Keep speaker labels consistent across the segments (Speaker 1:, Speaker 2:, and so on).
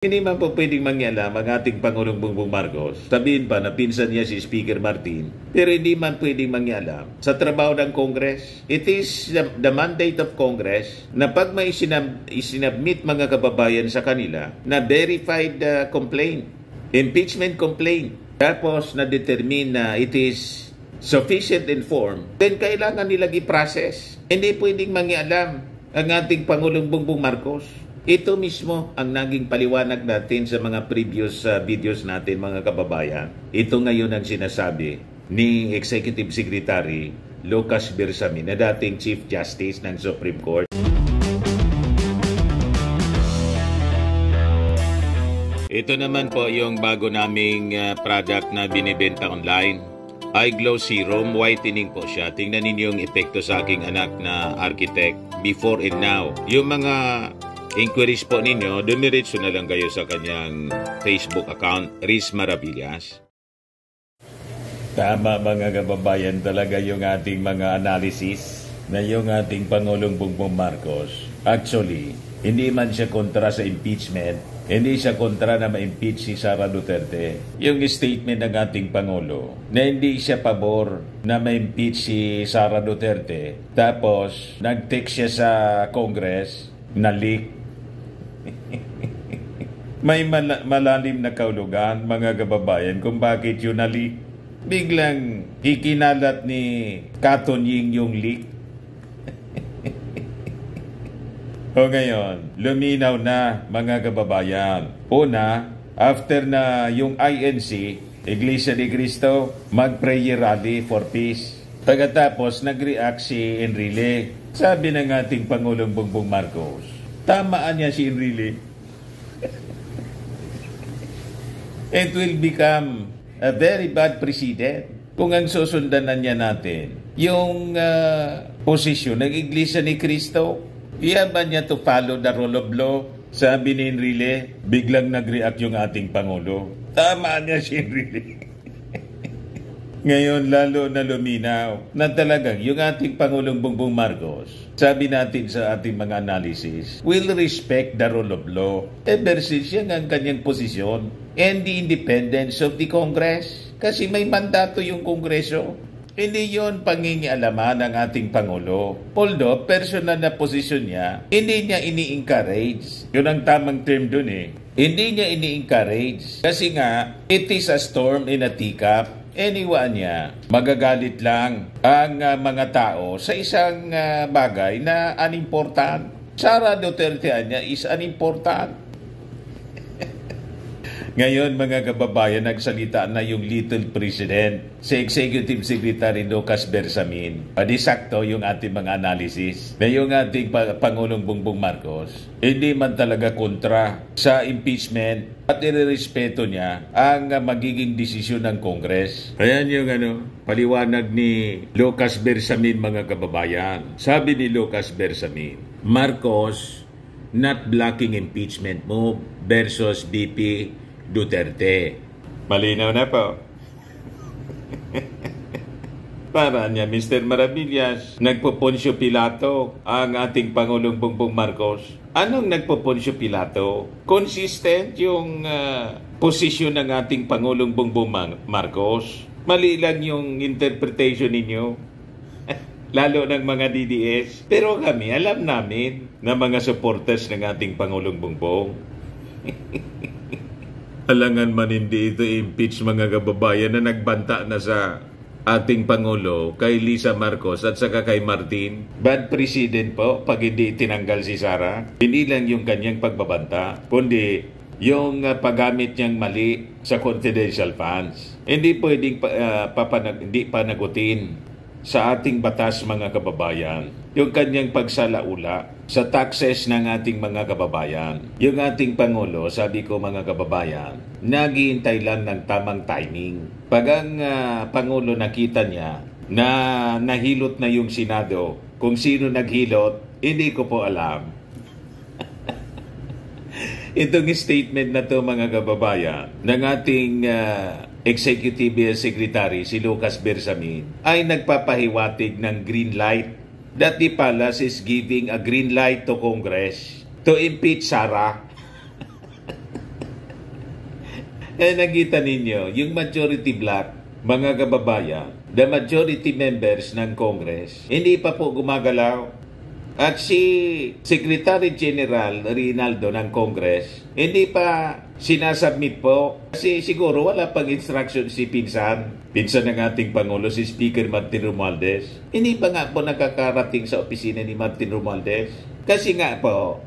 Speaker 1: Hindi man po pwedeng mangyalam ang ating Pangulong Bongbong Marcos. Sabihin pa na pinsan niya si Speaker Martin. Pero hindi man pwedeng mangyalam sa trabaho ng Congress. It is the mandate of Congress na pag may isinabmit mga kababayan sa kanila na verified complaint, impeachment complaint, tapos na-determine na it is sufficient in form, then kailangan nilang i-process. Hindi pwedeng mangyalam ang ating Pangulong Bongbong Marcos. Ito mismo ang naging paliwanag natin sa mga previous videos natin, mga kababayan. Ito ngayon ang sinasabi ni Executive Secretary Lucas Bersamin, na dating Chief Justice ng Supreme Court. Ito naman po yung bago naming product na binibenta online. iGlow Serum, whitening po siya. Tingnan ninyo yung epekto sa aking anak na architect before and now. Yung mga inquiries po ninyo, dumiretso na lang kayo sa kanyang Facebook account, Riz Maravillas. Tama mga kababayan, talaga yung ating mga analysis na yung ating Pangulong Bongbong Marcos. Actually, hindi man siya kontra sa impeachment, hindi siya kontra na ma-impeach si Sara Duterte. Yung statement ng ating Pangulo na hindi siya pabor na ma-impeach si Sara Duterte, tapos nag-text siya sa Congress na leak. May malalim na kaulugan, mga kababayan, kung bakit yun na-leak. Biglang ikinalat ni Katon Ying yung leak. O ngayon, luminaw na mga kababayan. Una, after na yung INC, Iglesia ni Cristo, mag-prayer rally for peace. Pagkatapos, nag-react si Enrile. Sabi ng ating Pangulong Bongbong Marcos, tamaan niya si Enrile. It will become a very bad precedent kung ang susundanan niya natin yung posisyon ng Iglesia ni Cristo. Iyaban niya to follow the rule of law. Sabi ni Enrile, biglang nag-react yung ating Pangulo. Tama niya si Enrile. Ngayon lalo na luminaw na talagang yung ating Pangulong Bongbong Marcos, sabi natin sa ating mga analysis, will respect the rule of law ever since yan ang kanyang posisyon and the independence of the Congress. Kasi may mandato yung Kongreso. Hindi yon pangingialaman ng ating Pangulo. Although, personal na posisyon niya, hindi niya ini-encourage. Yun ang tamang term dun eh. Hindi niya ini-encourage. Kasi nga, it is a storm in a teacup. Anyway niya, magagalit lang ang mga tao sa isang bagay na unimportant. Sara Duterte niya is unimportant. Ngayon mga kababayan, nagsalita na yung little president, si Executive Secretary Lucas Bersamin. Sakto yung ating mga analysis na yung ating Pangulong Bongbong Marcos hindi man talaga kontra sa impeachment at irerespeto niya ang magiging desisyon ng Congress. Ayan yung paliwanag ni Lucas Bersamin mga kababayan. Sabi ni Lucas Bersamin, Marcos not blocking impeachment move versus BP Duterte. Malinaw na po. Para niya, Mr. Maravillas, nagpo-Poncio Pilato ang ating Pangulong Bongbong Marcos. Anong nagpo-Poncio Pilato? Consistent yung posisyon ng ating Pangulong Bongbong Marcos. Mali lang yung interpretation ninyo. Lalo ng mga DDS. Pero kami, alam namin na mga supporters ng ating Pangulong Bongbong. Alangan man hindi ito impeach mga kababayan na nagbanta na sa ating Pangulo kay Lisa Marcos at saka kay Martin. Bad precedent po pag hindi tinanggal si Sara. Hindi lang yung kanyang pagbabanta, kundi yung paggamit niyang mali sa confidential funds. Hindi pwedeng hindi panagutin sa ating batas mga kababayan yung kanyang pagsalaula sa taxes ng ating mga kababayan. Yung ating Pangulo, sabi ko mga kababayan, naghihintay lang ng tamang timing. Pag ang Pangulo nakita niya na nahilot na yung Senado, kung sino naghilot, hindi ko po alam. Itong statement na to mga kababayan ng ating Executive Secretary si Lucas Bersamin ay nagpapahiwatig ng green light that the palace is giving a green light to Congress to impeach Sara. Kaya nakita ninyo, yung majority black, mga kababayan, the majority members ng Congress, hindi pa po gumagalaw. At si Secretary General Rinaldo ng Congress, hindi pa sinasubmit po. Kasi siguro wala pang instruction si Pinsan ng ating Pangulo, si Speaker Martin Romualdez. Hindi pa nga po nakakarating sa opisina ni Martin Romualdez. Kasi nga po,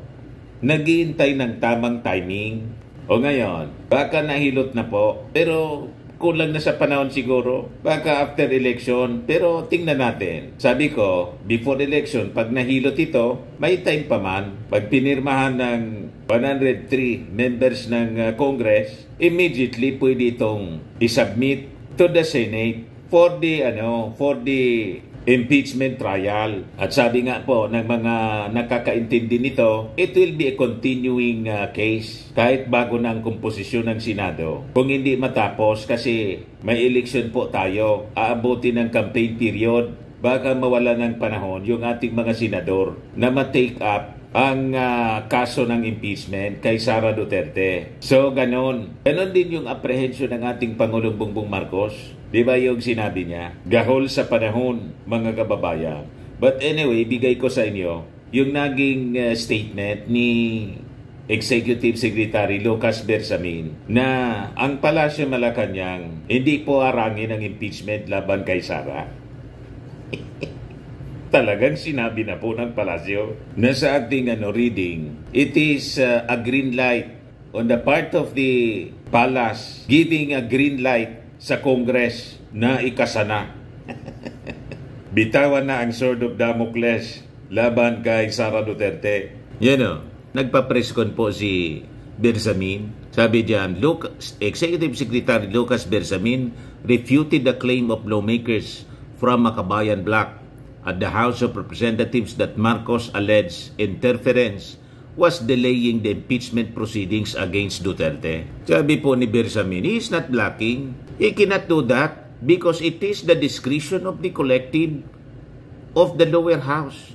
Speaker 1: naghihintay ng tamang timing. O ngayon, baka nahilot na po. Pero kulang na sa panahon siguro. Baka after election. Pero tingnan natin. Sabi ko, before election, pag nahilot ito, may time pa man. Pag pinirmahan ng 103 members ng Congress, immediately pwede itong isubmit to the Senate for the impeachment trial. At sabi nga po ng mga nakakaintindi nito, it will be a continuing case kahit bago na ang komposisyon ng Senado. Kung hindi matapos kasi may election po tayo, aabutin ng campaign period, baka mawala ng panahon yung ating mga senador na ma-take up ang kaso ng impeachment kay Sara Duterte. So, ganon. Ganon din yung apprehension ng ating Pangulong Bongbong Marcos. Di ba yung sinabi niya? Gahol sa panahon, mga kababayan. But anyway, bigay ko sa inyo yung naging statement ni Executive Secretary Lucas Bersamin na ang Palasyo Malacanang hindi po arangin ang impeachment laban kay Sara. Talagang sinabi na po ng Palasyo na sa ating reading, it is a green light on the part of the Palace giving a green light sa Congress na ikasana. Bitawan na ang sword of Damocles laban kay Sara Duterte. Nagpa-press con po si Bersamin. Sabi diyan, Executive Secretary Lucas Bersamin refuted the claim of lawmakers from Makabayan Bloc at the House of Representatives that Marcos alleged interference was delaying the impeachment proceedings against Duterte. Sabi po ni Bersamin, he is not blocking. He cannot do that because it is the discretion of the collective of the lower house.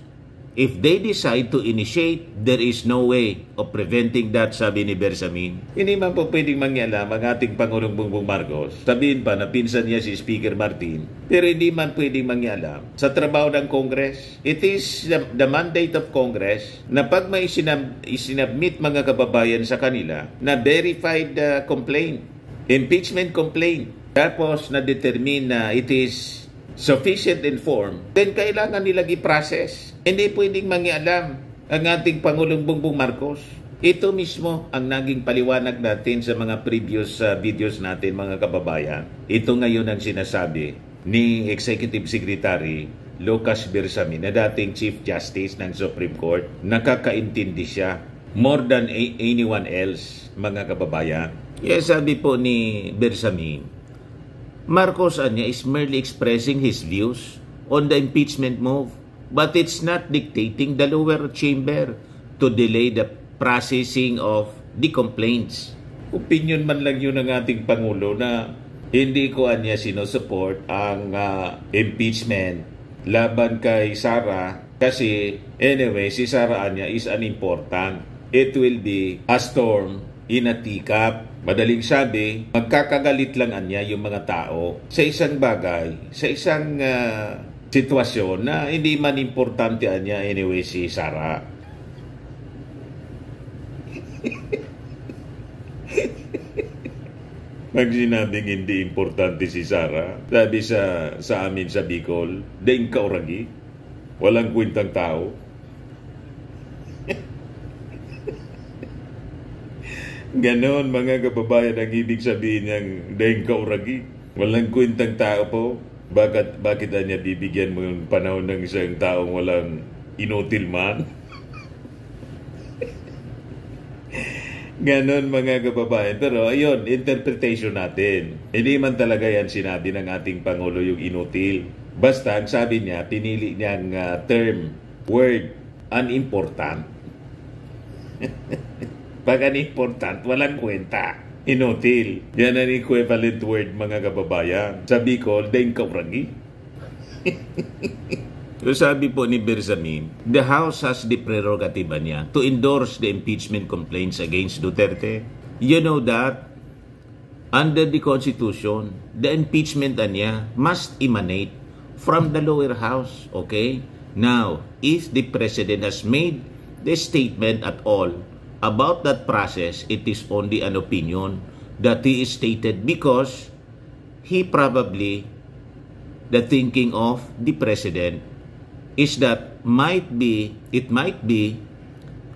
Speaker 1: If they decide to initiate, there is no way of preventing that, sabi ni Bersamin. Hindi man po pwedeng mangyalam ang ating Pangulong Bongbong Marcos. Sabihin pa na pinsan niya si Speaker Martin. Pero hindi man pwedeng mangyalam sa trabaho ng Congress. It is the mandate of Congress na pag may isinabmit mga kababayan sa kanila na verified complaint, impeachment complaint, tapos na-determine na it is sufficient and form, then kailangan nilang i-process. Hindi pwedeng mangialam ang ating Pangulong Bongbong Marcos. Ito mismo ang naging paliwanag natin sa mga previous videos natin, mga kababayan. Ito ngayon ang sinasabi ni Executive Secretary Lucas Bersamin na dating Chief Justice ng Supreme Court. Nakakaintindi siya more than anyone else, mga kababayan. Yes, sabi po ni Bersamin, Marcos is merely expressing his views on the impeachment move, but it's not dictating the lower chamber to delay the processing of the complaints. Opinion man lang yun ng ating Pangulo na hindi ko sinusupport ang impeachment laban kay Sara kasi anyway, si Sara is unimportant. It will be a storm in a teacup. Madaling sabi, magkakagalit lang yung mga tao sa isang bagay, sa isang sitwasyon na hindi man importante anyway si Sara. Pag sinabing hindi importante si Sara, sabi sa amin sa Bicol, daing kauragi, walang kwentang tao. Ganon, mga kababayan, ang ibig sabihin niyang daing kauragi. Walang kwentang tao po. Bakit niya bibigyan mo yung panahon ng isang taong walang inutil man? Ganon, mga kababayan. Pero ayun, interpretation natin. Hindi man talaga yan sinabi ng ating Pangulo yung inutil. Basta, ang sabi niya, pinili niyang term, word, unimportant. Pag unimportant, walang kwenta. Inutil. Yan ang equivalent word, mga kababayan. Sa Bicol, daing kauragi. So sabi po ni Bersamin, the House has the prerogative to endorse the impeachment complaints against Duterte. You know that? under the Constitution, the impeachment niya must emanate from the lower house. Okay? Now, if the President has made the statement at all about that process, it is only an opinion that he is stated because he probably, the thinking of the President is that it might be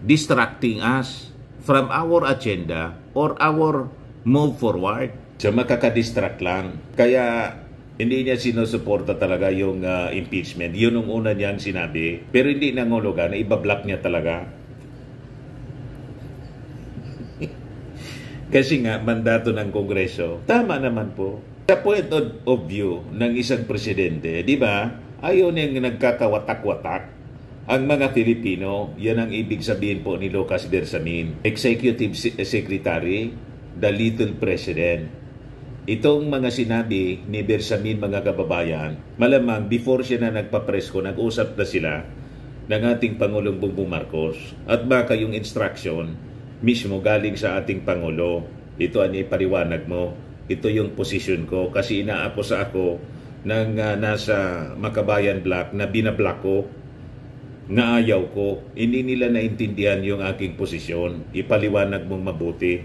Speaker 1: distracting us from our agenda or our move forward. So makakadistract lang. Kaya hindi niya sinusuporta talaga yung impeachment. Yun ang una niyang sinabi. Pero hindi nangulugan na ibablock niya talaga. Kasi nga, mandato ng Kongreso. Tama naman po. Sa point of view ng isang presidente, di ba, ayaw niyang nagkakawatak-watak ang mga Filipino. Yan ang ibig sabihin po ni Lucas Bersamin, Executive Secretary, the little president. Itong mga sinabi ni Bersamin, mga kababayan, malamang before siya na nagpapresko, nag-usap na sila ng ating Pangulong Bongbong Marcos. At baka yung instruction mismo galing sa ating Pangulo. Ito ang ipariwanag mo. Ito yung posisyon ko kasi inaakusa ako ng nasa Makabayan Black na binablock ko, na ayaw ko. Hindi nila naintindihan yung aking posisyon. Ipaliwanag mong mabuti.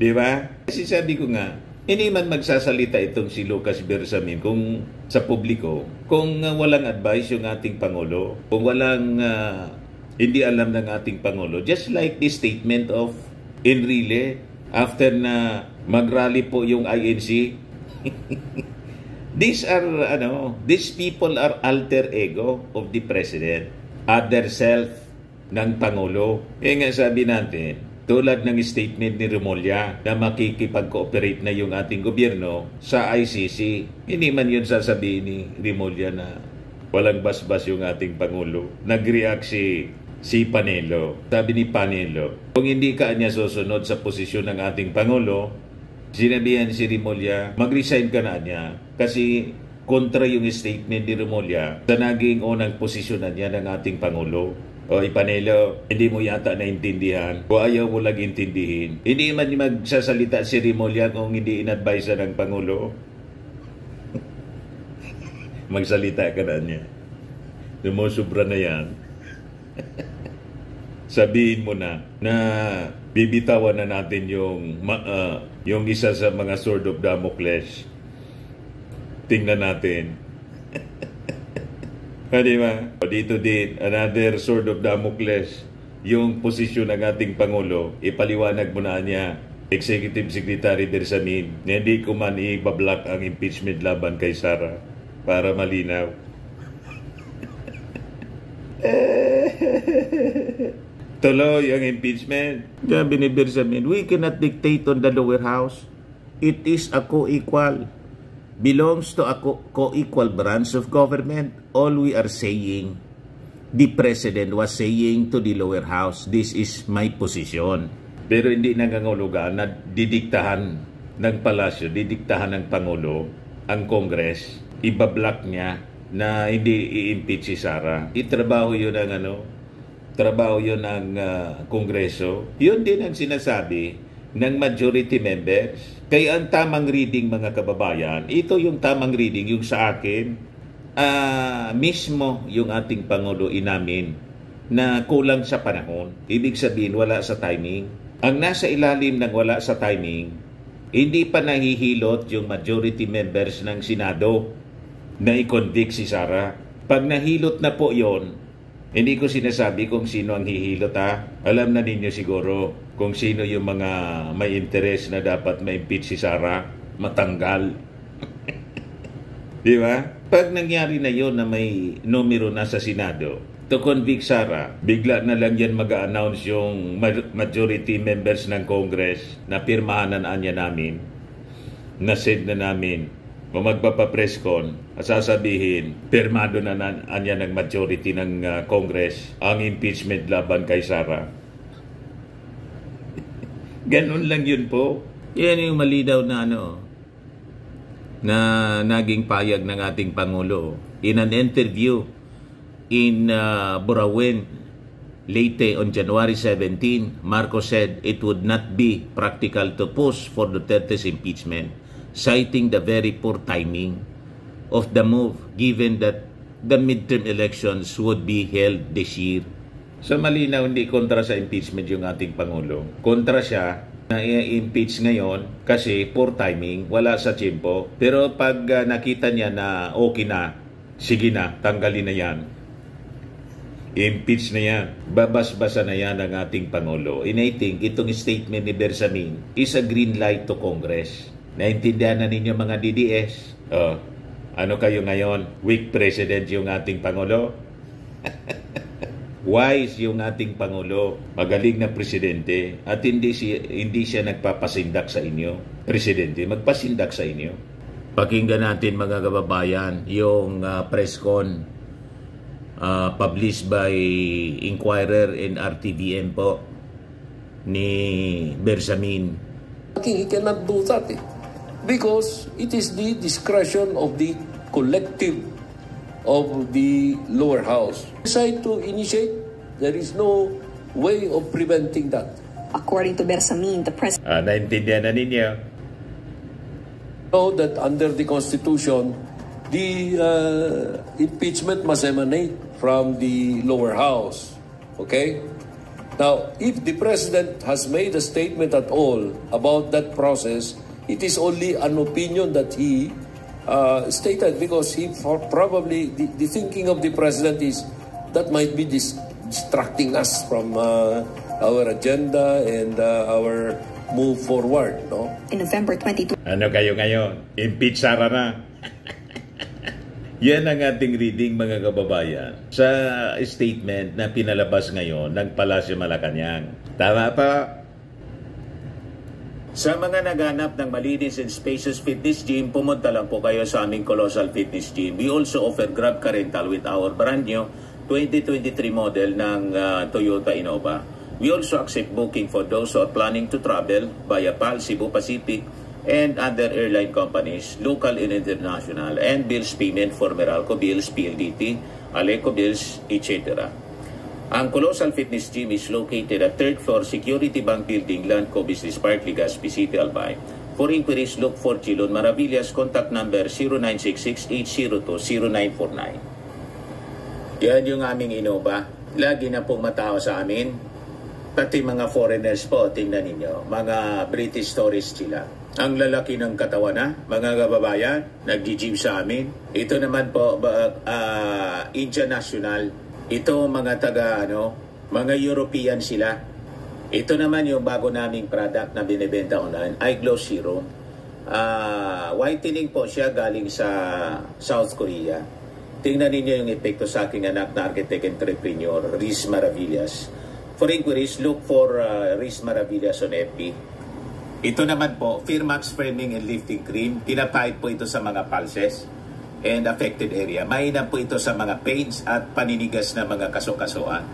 Speaker 1: Di ba? Kasi sabi ko nga, hindi man magsasalita itong si Lucas Bersamin kung sa publiko, kung walang advice yung ating Pangulo, kung walang hindi alam ng ating Pangulo. Just like the statement of Enrile after na mag-rally po yung INC. These people are alter ego of the President, other self ng Pangulo. Nga sabi natin, tulad ng statement ni Remulla na makikipag-cooperate na yung ating gobyerno sa ICC, hindi man yun sasabihin ni Remulla na walang basbas yung ating Pangulo. Nag-react si Panelo. Sabi ni Panelo, kung hindi ka niya susunod sa posisyon ng ating Pangulo, sinabihan si Remulla, mag-resign ka na niya kasi kontra yung statement ni Remulla sa naging unang posisyon na niya ng ating Pangulo. O Panelo, hindi mo yata naintindihan o ayaw mo lang intindihin. Hindi man magsasalita si Remulla kung hindi in-advise ng Pangulo. Magsalita ka na niya. Sumusubra na yan. Sabihin mo na bibitawan na natin yung isa sa mga sword of Damocles. Tingnan natin. Di ba? Dito din, another sword of Damocles, yung posisyon ng ating Pangulo, ipaliwanag mo na niya, Executive Secretary Bersamin, na hindi ko man ibablock ang impeachment laban kay Sara para malinaw. Tuloy ang impeachment. Sabi ni Bersamin, we cannot dictate on the lower house. It is a co-equal. Belongs to a co-equal branch of government. All we are saying, the President was saying to the lower house, this is my position. Pero hindi nangangulugan na didiktahan ng palasyo, didiktahan ng Pangulo, ang Congress, ibablock niya na hindi i-impeach si Sara. Trabaho yun ng Kongreso. Yun din ang sinasabi ng majority members. Kaya ang tamang reading, mga kababayan, ito yung tamang reading, yung sa akin, mismo yung ating Pangulo inamin na kulang sa panahon. Ibig sabihin, wala sa timing. Ang nasa ilalim ng wala sa timing, hindi pa nahihilot yung majority members ng Senado na i-convict si Sara. Pag nahilot na po yon, hindi ko sinasabi kung sino ang hihilot Alam na ninyo siguro kung sino yung mga may interest na dapat ma-impeach si Sara, matanggal. Di ba? Pag nangyari na yon na may numero na sa Senado, to convict Sara, bigla na lang yan mag-a-announce yung majority members ng Congress na pirmahan na niya namin, na send na namin, o magpapapreskon at sasabihin, pirmado na niya ng majority ng Congress ang impeachment laban kay Sara. Ganun lang yun po. Yan yung malinaw na na naging payag ng ating Pangulo in an interview in Burauen Late on January 17, Marcos said it would not be practical to push for Duterte's impeachment, citing the very poor timing of the move given that the midterm elections would be held this year. So malinaw, hindi kontra sa impeachment yung ating Pangulo. Kontra siya na i-impeach ngayon kasi poor timing, wala sa tiyempo. Pero pag nakita niya na okay na, sige na, tanggalin na yan. Impeach na yan. Babas-basa na yan ang ating Pangulo. And I think itong statement ni Bersamin is a green light to Congress. Naintindihan na ninyo mga DDS? Ano kayo ngayon? Weak president yung ating Pangulo? Wise yung ating Pangulo. Magaling na presidente. At hindi siya nagpapasindak sa inyo. Presidente, magpasindak sa inyo. Pakinggan natin mga kababayan yung press con published by Inquirer and RTVM po ni Bersamin.
Speaker 2: He cannot do that because it is the discretion of the collective of the lower house. Decide to initiate, there is no way of preventing that.
Speaker 3: According to Bersamin, the president
Speaker 1: naintindihan na ninyo.
Speaker 2: Know that under the Constitution, the impeachment must emanate from the lower house. Okay? Now, if the president has made a statement at all about that process, it is only an opinion that he stated because he probably, the thinking of the president is that might be distracting us from our agenda and our move forward. No?
Speaker 3: in November 22.
Speaker 1: Ano kayo ngayon? Impeach Sara na. Yan ang ating reading mga kababayan sa statement na pinalabas ngayon ng Palasyo Malacanang. Tama pa? Sa mga naghanap ng malinis and spacious fitness gym, pumunta lang po kayo sa aming Colossal Fitness Gym. We also offer Grab Car Rental with our brand new 2023 model ng Toyota Innova. We also accept booking for those who are planning to travel via PAL, Cebu Pacific, and other airline companies, local and international, and bills payment for Meralco Bills, PLDT, Aleco Bills, etc. Ang Colossal Fitness Gym is located at 3rd floor Security Bank Building, Landco Business Park, Legazpi City, Albay. For inquiries, look for Chilon Maravillas, contact number 0966-802-0949. Yan yung aming Innova. Lagi na pong matao sa amin. Pati mga foreigners po, tingnan ninyo, mga British tourists sila. Ang lalaki ng katawan na, mga kababayan, nag-gym sa amin. Ito naman po, Indian National. Ito mga mga European sila. Ito naman yung bago naming product na binibenta online, iGlow Serum. Whitening po siya galing sa South Korea. Tingnan ninyo yung epekto sa aking anak na architect entrepreneur, Riz Maravillas. For inquiries, look for Riz Maravillas on FB. Ito naman po, Firmax Framing and Lifting Cream. Pinapahid po ito sa mga pulses and affected area. Mainam po ito sa mga pains at paninigas na mga kaso-kasuan.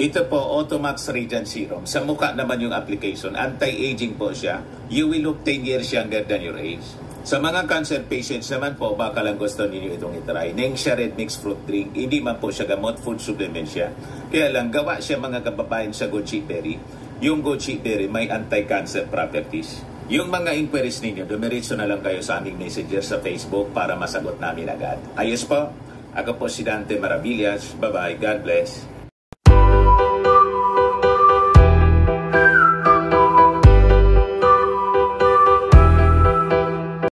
Speaker 1: Ito po, Automax Radiant Serum. Sa mukha naman yung application. Anti-aging po siya. You will look 10 years younger than your age. Sa mga cancer patients naman po, baka lang gusto ninyo itong itry. Nengxia Red Mix Fruit Drink. Hindi man po siya gamot, food supplement siya. Kaya lang, gawa siya mga kababayan sa goji berry. Yung goji berry may anti-cancer properties. Yung mga inquiries ninyo, dumiretso na lang kayo sa aming messenger sa Facebook para masagot namin agad. Ayos po, ako po si Dante Maravillas. Bye-bye. God bless.